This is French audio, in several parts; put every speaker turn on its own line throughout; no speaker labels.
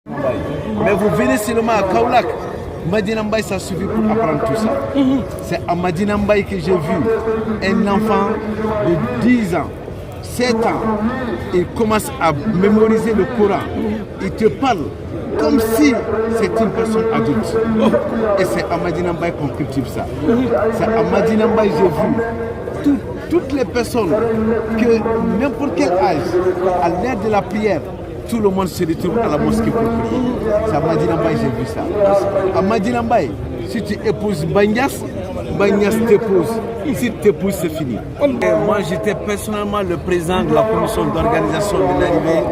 Mais vous venez seulement à Kaolack. Madina Mbaye, ça suffit pour apprendre tout ça. C'est à Madina Mbaye que j'ai vu un enfant de 10 ans, 7 ans. Il commence à mémoriser le Coran. Il te parle comme si c'était une personne adulte. Et c'est à Madina Mbaye qu'on cultive ça. C'est à Madina Mbaye que j'ai vu toutes les personnes, que n'importe quel âge, à l'heure de la prière, tout le monde se retrouve à la mosquée pour prier. C'est à Madina Mbaye que j'ai vu ça. À Madina Mbaye, si tu épouses Bagnas, Bagnas t'épouse. Si tu t'épouses, c'est fini. Et moi, j'étais personnellement le président de la commission d'organisation de l'arrivée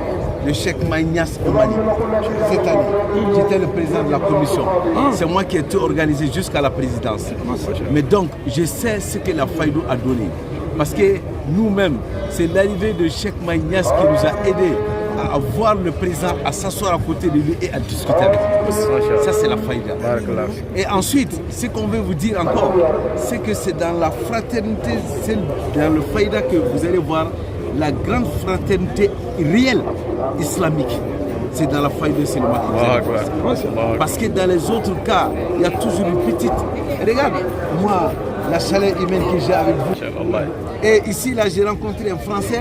de Cheikh Magnas au Mali. Cette année, j'étais le président de la commission. C'est moi qui ai tout organisé jusqu'à la présidence. Mais donc, je sais ce que la Fayda a donné. Parce que nous-mêmes, c'est l'arrivée de Cheikh Magnas qui nous a aidés à voir le président, à s'asseoir à côté de lui et à discuter avec lui. Ça, c'est la Fayda. Et ensuite, ce qu'on veut vous dire encore, c'est que c'est dans la fraternité, c'est dans le Fayda que vous allez voir la grande fraternité réelle islamique. C'est dans la Fayda seulement. Parce que dans les autres cas, il y a toujours une petite. Regarde, moi, la chaleur humaine que j'ai avec vous. Et ici, là, j'ai rencontré un Français.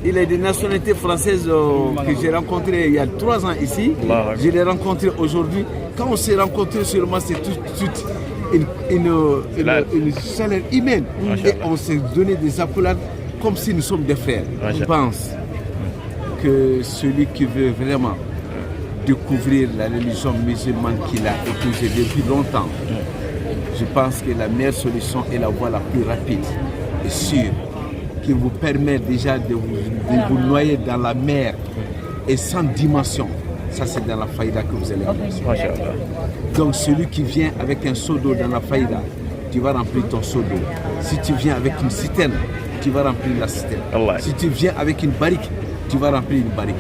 Il est de nationalité française que j'ai rencontré il y a 3 ans ici. Je l'ai rencontré aujourd'hui. Quand on s'est rencontré seulement, c'est tout de suite une chaleur humaine. Et on s'est donné des accolades comme si nous sommes des frères. Je pense que celui qui veut vraiment découvrir la religion musulmane qu'il a épousée depuis longtemps, je pense que la meilleure solution est la voie la plus rapide et sûre, qui vous permet déjà de vous noyer dans la mer et sans dimension. Ça, c'est dans la Fayda que vous allez voir. Donc, celui qui vient avec un seau d'eau dans la Fayda, tu vas remplir ton seau d'eau. Si tu viens avec une citerne, tu vas remplir la citerne. Si tu viens avec une barrique, tu vas remplir une barrique.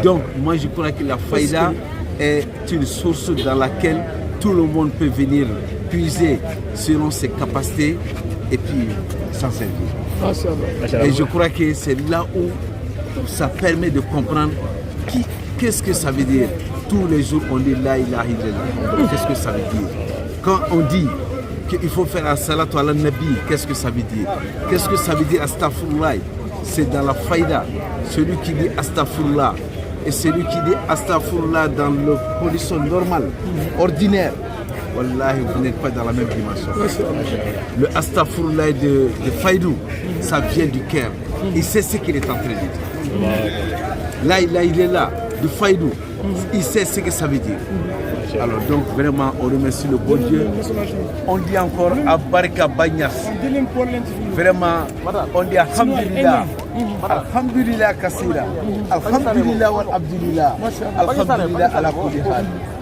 Donc, moi, je crois que la Fayda est une source dans laquelle tout le monde peut venir puiser selon ses capacités et puis s'en servir. Et je crois que c'est là où ça permet de comprendre qu'est-ce que ça veut dire. Tous les jours, on dit la ilaha illallah. Qu'est-ce que ça veut dire? Quand on dit qu'il faut faire un salat ala nabi, qu'est-ce que ça veut dire? Qu'est-ce que ça veut dire astaghfirullah? C'est dans la Fayda. Celui qui dit astaghfirullah et celui qui dit astaghfirullah dans les conditions normales, ordinaires, wallahi, vous n'êtes pas dans la même dimension. Le astaghfirullah de Fayda, ça vient du cœur. Il sait ce qu'il est en train de dire. Là, il est là, de Fayda. Il sait ce que ça veut dire. Alors donc vraiment, on remercie le bon Dieu. On dit encore à Barika Bagnas. Vraiment, on dit Alhamdulillah. Alhamdulillah Kassira. Alhamdulillah wal Abdulillah. Alhamdulillah ala kulli hal.